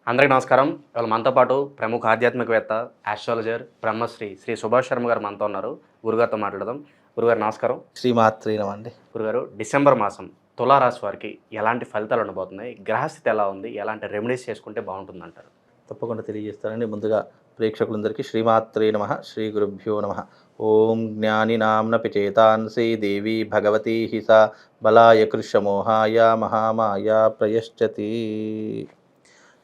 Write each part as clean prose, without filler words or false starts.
అందరికీ నమస్కారం. ఇవాళ మనతో పాటు ప్రముఖ ఆధ్యాత్మికవేత్త, ఆస్ట్రాలజర్, బ్రహ్మశ్రీ శ్రీ సుభాష్ శర్మ గారు మనతో ఉన్నారు. గురుగారితో మాట్లాడదాం. గురుగారు నమస్కారం. శ్రీమాత్రే నమః అండి. గురుగారు, డిసెంబర్ మాసం తులారాశి వారికి ఎలాంటి ఫలితాలు ఉండబోతున్నాయి? గ్రహస్థితి ఎలా ఉంది? ఎలాంటి రెమెడీస్ చేసుకుంటే బాగుంటుందంటారు? తప్పకుండా తెలియజేస్తానండి. ముందుగా ప్రేక్షకులందరికీ శ్రీమాత్రే నమః, శ్రీ గురుభ్యో నమః. ఓం జ్ఞానినాంనపి చేతాంసి దేవి భగవతి హి సా బలాయ కృషమోహాయ మహామాయ ప్రయశ్చతి.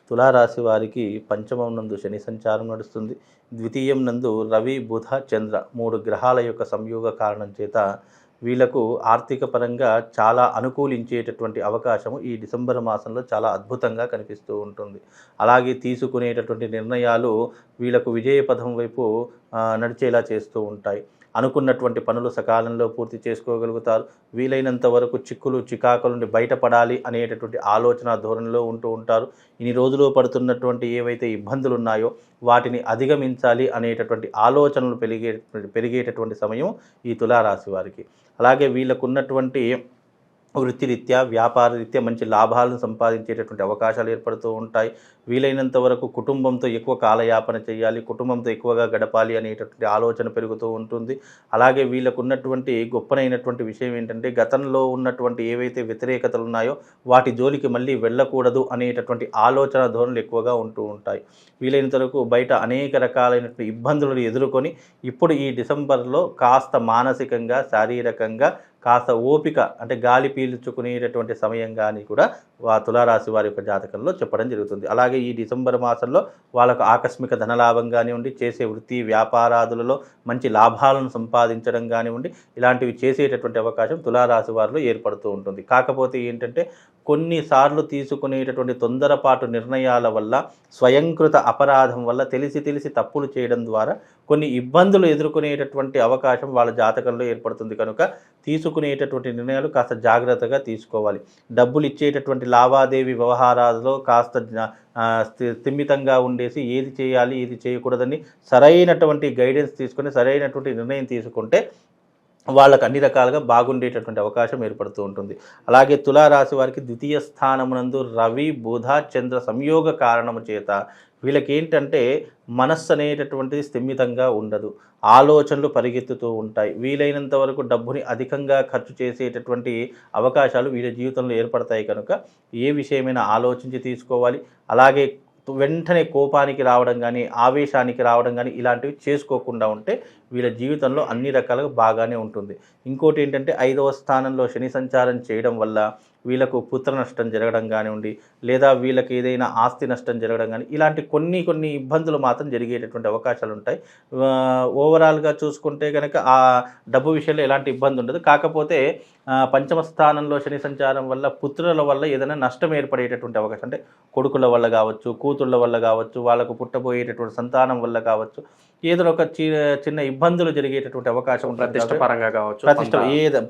తులారాశి వారికి పంచమం నందు శని సంచారం నడుస్తుంది. ద్వితీయం నందు రవి బుధ చంద్ర 3 గ్రహాల యొక్క సంయోగ కారణం చేత వీళ్ళకు ఆర్థిక పరంగా చాలా అనుకూలించేటటువంటి అవకాశము ఈ డిసెంబర్ మాసంలో చాలా అద్భుతంగా కనిపిస్తూ ఉంటుంది. అలాగే తీసుకునేటటువంటి నిర్ణయాలు వీళ్ళకు విజయపథం వైపు నడిచేలా చేస్తూ ఉంటాయి. అనుకున్నటువంటి పనులు సకాలంలో పూర్తి చేసుకోగలుగుతారు. వీలైనంత వరకు చిక్కులు చికాకుల నుండి బయటపడాలి అనేటటువంటి ఆలోచన ధోరణిలో ఉంటూ ఉంటారు. ఇన్ని రోజులు పడుతున్నటువంటి ఏవైతే ఇబ్బందులు ఉన్నాయో వాటిని అధిగమించాలి అనేటటువంటి ఆలోచనలు పెరిగేటటువంటి సమయం ఈ తులారాశి వారికి. అలాగే వీళ్ళకున్నటువంటి వృత్తిరీత్యా వ్యాపార రీత్యా మంచి లాభాలను సంపాదించేటటువంటి అవకాశాలు ఏర్పడుతూ ఉంటాయి. వీలైనంత వరకు కుటుంబంతో ఎక్కువ కాలయాపన చేయాలి, కుటుంబంతో ఎక్కువగా గడపాలి అనేటటువంటి ఆలోచన పెరుగుతూ ఉంటుంది. అలాగే వీళ్ళకు ఉన్నటువంటి గొప్పనైనటువంటి విషయం ఏంటంటే గతంలో ఉన్నటువంటి ఏవైతే వ్యతిరేకతలు ఉన్నాయో వాటి జోలికి మళ్ళీ వెళ్ళకూడదు అనేటటువంటి ఆలోచన ధోరణులు ఎక్కువగా ఉంటూ ఉంటాయి. వీలైనంత వరకు బయట అనేక రకాలైనటువంటి ఇబ్బందులను ఎదుర్కొని ఇప్పుడు ఈ డిసెంబర్లో కాస్త మానసికంగా శారీరకంగా కాస్త ఓపిక అంటే గాలి పీల్చుకునేటటువంటి సమయం కానీ కూడా తులారాశి వారి యొక్క జాతకంలో చెప్పడం జరుగుతుంది. అలాగే ఈ డిసెంబర్ మాసంలో వాళ్ళకు ఆకస్మిక ధనలాభం కానివ్వండి, చేసే వృత్తి వ్యాపారాదులలో మంచి లాభాలను సంపాదించడం కానివ్వండి, ఇలాంటివి చేసేటటువంటి అవకాశం తులారాశి వారిలో ఏర్పడుతూ ఉంటుంది. కాకపోతే ఏంటంటే కొన్నిసార్లు తీసుకునేటటువంటి తొందరపాటు నిర్ణయాల వల్ల, స్వయంకృత అపరాధం వల్ల తెలిసి తప్పులు చేయడం ద్వారా కొన్ని ఇబ్బందులు ఎదుర్కొనేటటువంటి అవకాశం వాళ్ళ జాతకంలో ఏర్పడుతుంది. కనుక తీసుకునేటటువంటి నిర్ణయాలు కాస్త జాగ్రత్తగా తీసుకోవాలి. డబ్బులు ఇచ్చేటటువంటి లావాదేవీ వ్యవహారాలలో కాస్త స్థిమితంగా ఉండేసి ఏది చేయాలి ఏది చేయకూడదని సరైనటువంటి గైడెన్స్ తీసుకొని సరైనటువంటి నిర్ణయం తీసుకుంటే వాళ్ళకు అన్ని రకాలుగా బాగుండేటటువంటి అవకాశం ఏర్పడుతూ ఉంటుంది. అలాగే తులారాశి వారికి ద్వితీయ స్థానమునందు రవి బుధ చంద్ర సంయోగ కారణము చేత వీళ్ళకి ఏంటంటే మనస్సు అనేటటువంటిది స్థిమితంగా ఉండదు, ఆలోచనలు పరిగెత్తుతూ ఉంటాయి. వీలైనంత వరకు డబ్బుని అధికంగా ఖర్చు చేసేటటువంటి అవకాశాలు వీళ్ళ జీవితంలో ఏర్పడతాయి. కనుక ఏ విషయమైనా ఆలోచించి తీసుకోవాలి. అలాగే వెంటనే కోపానికి రావడం కానీ ఆవేశానికి రావడం కానీ ఇలాంటివి చేసుకోకుండా ఉంటే వీళ్ళ జీవితంలో అన్ని రకాలుగా బాగానే ఉంటుంది. ఇంకోటి ఏంటంటే 5వ స్థానంలో శని సంచారం చేయడం వల్ల వీళ్ళకు పుత్ర నష్టం జరగడం కానివ్వండి, లేదా వీళ్ళకి ఏదైనా ఆస్తి నష్టం జరగడం కానీ ఇలాంటి కొన్ని ఇబ్బందులు మాత్రం జరిగేటటువంటి అవకాశాలు ఉంటాయి. ఓవరాల్గా చూసుకుంటే కనుక ఆ డబ్బు విషయంలో ఎలాంటి ఇబ్బంది ఉండదు. కాకపోతే పంచమ స్థానంలో శని సంచారం వల్ల పుత్రుల వల్ల ఏదైనా నష్టం ఏర్పడేటటువంటి అవకాశం, అంటే కొడుకుల వల్ల కావచ్చు, కూతుళ్ళ వల్ల కావచ్చు, వాళ్ళకు పుట్టబోయేటటువంటి సంతానం వల్ల కావచ్చు, ఏదో ఒక చిన్న ఇబ్బందులు జరిగేటటువంటి అవకాశం ఉంటుంది. ప్రతిష్ట పరంగా కావచ్చు,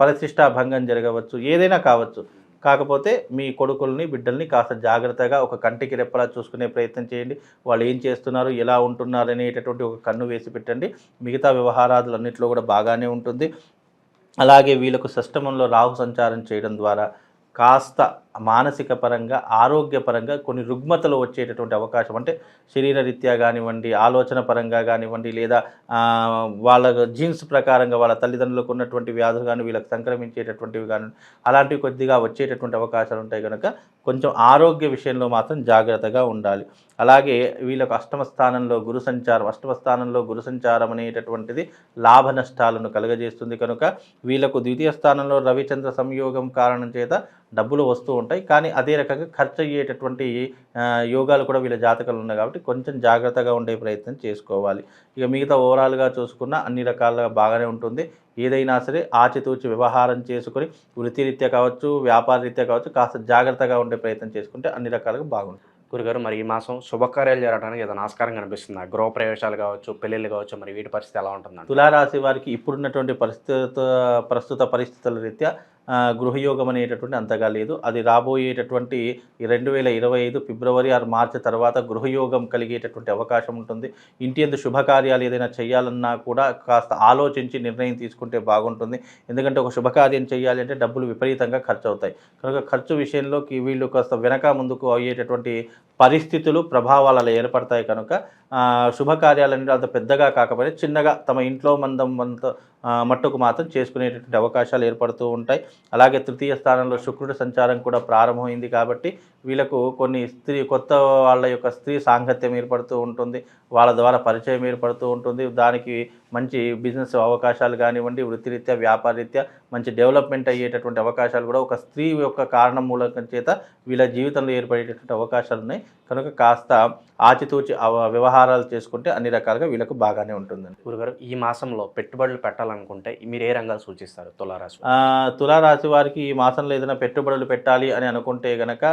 ప్రతిష్టా భంగం జరగవచ్చు, ఏదైనా కావచ్చు. కాకపోతే మీ కొడుకుల్ని బిడ్డల్ని కాస్త జాగ్రత్తగా ఒక కంటికి రెప్పలా చూసుకునే ప్రయత్నం చేయండి. వాళ్ళు ఏం చేస్తున్నారు, ఎలా ఉంటున్నారు అనేటటువంటి ఒక కన్ను వేసి పెట్టండి. మిగతా వ్యవహారాదులన్నింటిలో కూడా బాగానే ఉంటుంది. అలాగే వీళ్ళకు షష్టమంలో రాహు సంచారం చేయడం ద్వారా కాస్త మానసిక పరంగా ఆరోగ్యపరంగా కొన్ని రుగ్మతలు వచ్చేటటువంటి అవకాశం, అంటే శరీర రీత్యా కానివ్వండి, ఆలోచన పరంగా కానివ్వండి, లేదా వాళ్ళ జీన్స్ ప్రకారంగా వాళ్ళ తల్లిదండ్రులకు ఉన్నటువంటి వ్యాధులు కానీ వీళ్ళకి సంక్రమించేటటువంటివి కానీ అలాంటివి కొద్దిగా వచ్చేటటువంటి అవకాశాలు ఉంటాయి. కనుక కొంచెం ఆరోగ్య విషయంలో మాత్రం జాగ్రత్తగా ఉండాలి. అలాగే వీళ్ళకు అష్టమ స్థానంలో గురు సంచారం అనేటటువంటిది లాభ నష్టాలను కలుగజేస్తుంది. కనుక వీళ్ళకు ద్వితీయ స్థానంలో రవిచంద్ర సంయోగం కారణం చేత డబ్బులు వస్తూ ఉంటాయి. కానీ అదే రకంగా ఖర్చు అయ్యేటటువంటి యోగాలు కూడా వీళ్ళ జాతకాలు ఉన్నాయి. కాబట్టి కొంచెం జాగ్రత్తగా ఉండే ప్రయత్నం చేసుకోవాలి. ఇక మిగతా ఓవరాల్గా చూసుకున్న అన్ని రకాలుగా బాగానే ఉంటుంది. ఏదైనా సరే ఆచితూచి వ్యవహారం చేసుకొని వృత్తిరీత్యా కావచ్చు, వ్యాపార రీత్యా కావచ్చు, కాస్త జాగ్రత్తగా ఉండే ప్రయత్నం చేసుకుంటే అన్ని రకాలుగా బాగుంటుంది. గురుగారు, మరి ఈ మాసం శుభకార్యాలు జరగడానికి ఏదైనా ఆస్కారం కనిపిస్తుందా? గృహప్రవేశాలు కావచ్చు, పెళ్ళిళ్ళు కావచ్చు, మరి వీటి పరిస్థితి ఎలా ఉంటుందండి? తులారాశి వారికి ఇప్పుడున్నటువంటి ప్రస్తుత పరిస్థితుల రీత్యా గృహయోగం అనేటటువంటి అంతగా లేదు. అది రాబోయేటటువంటి 2025 ఫిబ్రవరి ఆర్ మార్చి తర్వాత గృహయోగం కలిగేటటువంటి అవకాశం ఉంటుంది. ఇంటి యందు శుభకార్యాలు ఏదైనా చేయాలన్నా కూడా కాస్త ఆలోచించి నిర్ణయం తీసుకుంటే బాగుంటుంది. ఎందుకంటే ఒక శుభకార్యం చేయాలి అంటే డబ్బులు విపరీతంగా ఖర్చు అవుతాయి. కనుక ఖర్చు విషయంలో వీళ్ళు కాస్త వెనక ముందుకు అయ్యేటటువంటి పరిస్థితులు ప్రభావాలు అలా ఏర్పడతాయి కనుక శుభకార్యాలు అనేది అంత పెద్దగా కాకపోతే చిన్నగా తమ ఇంట్లో మట్టుకు మాత్రం చేసుకునేటటువంటి అవకాశాలు ఏర్పడుతూ ఉంటాయి. అలాగే తృతీయ స్థానంలో శుక్రుడి సంచారం కూడా ప్రారంభమైంది కాబట్టి వీళ్ళకు కొన్ని కొత్త వాళ్ళ యొక్క స్త్రీ సాంగత్యం ఏర్పడుతూ ఉంటుంది, వాళ్ళ ద్వారా పరిచయం ఏర్పడుతూ ఉంటుంది. దానికి మంచి బిజినెస్ అవకాశాలు కానివ్వండి, వృత్తిరీత్యా వ్యాపారరీత్యా మంచి డెవలప్మెంట్ అయ్యేటటువంటి అవకాశాలు కూడా ఒక స్త్రీ యొక్క కారణం మూలకం చేత వీళ్ళ జీవితంలో ఏర్పడేటటువంటి అవకాశాలు ఉన్నాయి కనుక కాస్త ఆచితూచి వ్యవహారాలు చేసుకుంటే అన్ని రకాలుగా వీళ్ళకు బాగానే ఉంటుందండి. గురుగారు, ఈ మాసంలో పెట్టుబడులు పెట్టాలనుకుంటే మీరు ఏ రంగాలు సూచిస్తారు? తులారాశి తులారాశి వారికి ఈ మాసంలో ఏదైనా పెట్టుబడులు పెట్టాలి అని అనుకుంటే గనక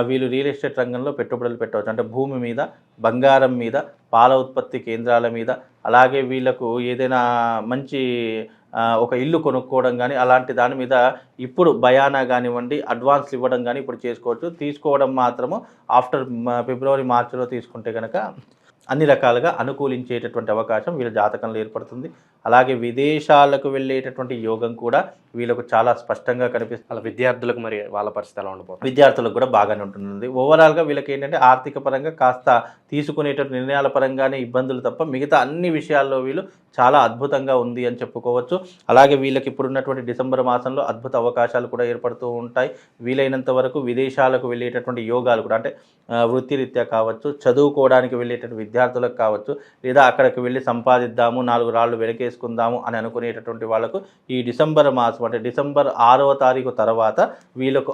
వీళ్ళు రియల్ ఎస్టేట్ రంగంలో పెట్టుబడులు పెట్టవచ్చు. అంటే భూమి మీద, బంగారం మీద, పాల ఉత్పత్తి కేంద్రాల మీద, అలాగే వీళ్ళకు ఏదైనా మంచి ఒక ఇల్లు కొనుక్కోవడం కానీ అలాంటి దాని మీద ఇప్పుడు బయానా కానివ్వండి, అడ్వాన్స్లు ఇవ్వడం కానీ ఇప్పుడు చేసుకోవచ్చు. తీసుకోవడం మాత్రము ఆఫ్టర్ ఫిబ్రవరి మార్చిలో తీసుకుంటే కనుక అన్ని రకాలుగా అనుకూలించేటటువంటి అవకాశం వీళ్ళ జాతకంలో ఏర్పడుతుంది. అలాగే విదేశాలకు వెళ్ళేటటువంటి యోగం కూడా వీళ్ళకు చాలా స్పష్టంగా కనిపిస్తుంది. అలా విద్యార్థులకు మరి వాళ్ళ పరిస్థితి ఎలా ఉండబోతుంది? విద్యార్థులకు కూడా బాగానే ఉంటుంది. ఓవరాల్గా వీళ్ళకి ఏంటంటే ఆర్థిక పరంగా కాస్త తీసుకునేటటువంటి నిర్ణయాల పరంగానే ఇబ్బందులు తప్ప మిగతా అన్ని విషయాల్లో వీళ్ళు చాలా అద్భుతంగా ఉంది అని చెప్పుకోవచ్చు. అలాగే వీళ్ళకి ఇప్పుడున్నటువంటి డిసెంబర్ మాసంలో అద్భుత అవకాశాలు కూడా ఏర్పడుతూ ఉంటాయి. వీలైనంత వరకు విదేశాలకు వెళ్ళేటటువంటి యోగాలు కూడా, అంటే వృత్తిరీత్యా కావచ్చు, చదువుకోవడానికి వెళ్ళేటటువంటి విద్యార్థులకు కావచ్చు, లేదా అక్కడికి వెళ్ళి సంపాదిద్దాము, 4 రాళ్ళు వెనకేసుకుందాము అని అనుకునేటటువంటి వాళ్ళకు ఈ డిసెంబర్ మాసం అంటే డిసెంబర్ 6వ తారీఖు తర్వాత వీళ్ళకు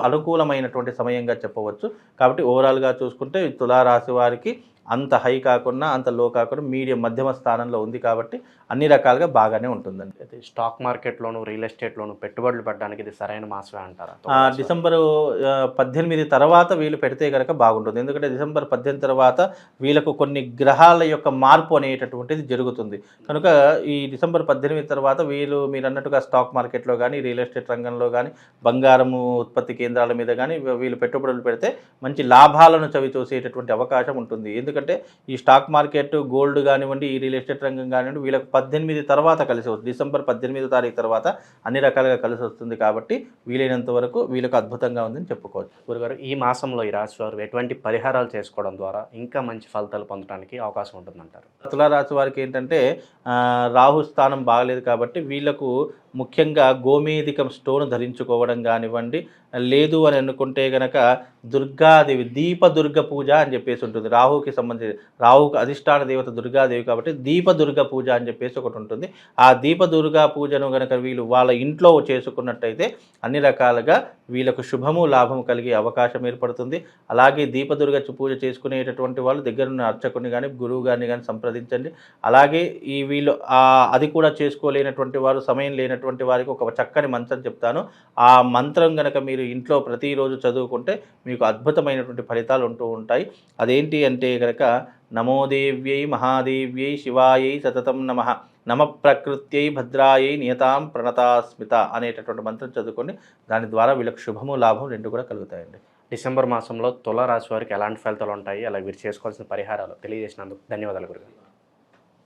అనుకూలమైనటువంటి సమయంగా చెప్పవచ్చు. కాబట్టి ఓవరాల్గా చూసుకుంటే తులారాశి వారికి అంత హై కాకుండా అంత లో కాకుండా మీడియం మధ్యమ స్థానంలో ఉంది కాబట్టి అన్ని రకాలుగా బాగానే ఉంటుందండి. అయితే స్టాక్ మార్కెట్లోను రియల్ ఎస్టేట్లోను పెట్టుబడులు పెట్టడానికి ఇది సరైన మాసమే అంటారా? డిసెంబర్ 18 తర్వాత వీళ్ళు పెడితే కనుక బాగుంటుంది. ఎందుకంటే డిసెంబర్ 18 తర్వాత వీళ్ళకు కొన్ని గ్రహాల యొక్క మార్పు అనేటటువంటిది జరుగుతుంది కనుక ఈ డిసెంబర్ 18 తర్వాత మీరు అన్నట్టుగా స్టాక్ మార్కెట్లో కానీ, రియల్ ఎస్టేట్ రంగంలో కానీ, బంగారము ఉత్పత్తి కేంద్రాల మీద కానీ వీళ్ళు పెట్టుబడులు పెడితే మంచి లాభాలను చవి చూసేటటువంటి అవకాశం ఉంటుంది. ఎందుకంటే ఈ స్టాక్ మార్కెట్, గోల్డ్ కానివ్వండి, ఈ రియల్ ఎస్టేట్ రంగం కానివ్వండి వీళ్ళకి 18 తర్వాత కలిసి వస్తుంది. డిసెంబర్ 18వ తారీఖు తర్వాత అన్ని రకాలుగా కలిసి వస్తుంది కాబట్టి వీలైనంత వరకు వీళ్ళకి అద్భుతంగా ఉందని చెప్పుకోవచ్చు. గురుగారు, ఈ మాసంలో ఈ రాశి వారు ఎటువంటి పరిహారాలు చేసుకోవడం ద్వారా ఇంకా మంచి ఫలితాలు పొందడానికి అవకాశం ఉంటుందంటారు? తులారాశి వారికి ఏంటంటే రాహు స్థానం బాగలేదు కాబట్టి వీళ్ళకు ముఖ్యంగా గోమేధికం స్టోన్ ధరించుకోవడం కానివ్వండి, లేదు అని అనుకుంటే కనుక దుర్గాదేవి దీపదుర్గ పూజ అని చెప్పేసి ఉంటుంది. రాహుకి అధిష్టాన దేవత దుర్గాదేవి కాబట్టి దీపదుర్గ పూజ అని చెప్పేసి ఒకటి ఉంటుంది. ఆ దీపదుర్గా పూజను కనుక వీళ్ళు వాళ్ళ ఇంట్లో చేసుకున్నట్టయితే అన్ని రకాలుగా వీళ్ళకు శుభము లాభము కలిగే అవకాశం ఏర్పడుతుంది. అలాగే దీపదుర్గ పూజ చేసుకునేటటువంటి వాళ్ళు దగ్గరున్న అర్చకుని కానీ, గురువు గారిని కానీ సంప్రదించండి. అలాగే వీళ్ళు అది కూడా చేసుకోలేనటువంటి వారు, సమయం లేనటువంటి వారికి ఒక చక్కని మంత్రం చెప్తాను. ఆ మంత్రం కనుక మీరు ఇంట్లో ప్రతిరోజు చదువుకుంటే మీకు అద్భుతమైనటువంటి ఫలితాలు ఉంటూ ఉంటాయి. అదేంటి అంటే కనుక నమోదేవ్యై మహాదేవ్యై శివాయై సతతం నమః నమ ప్రకృత్యై భద్రాయై నియతాం ప్రణతాస్మిత అనేటటువంటి మంత్రం చదువుకొని దాని ద్వారా వీళ్ళకి శుభము లాభం రెండు కూడా కలుగుతాయండి. డిసెంబర్ మాసంలో తులారాశి వారికి ఎలాంటి ఫలితాలు ఉంటాయి, అలా వీరు చేసుకోవాల్సిన పరిహారాలు తెలియజేసినందుకు ధన్యవాదాలు గురుగారు.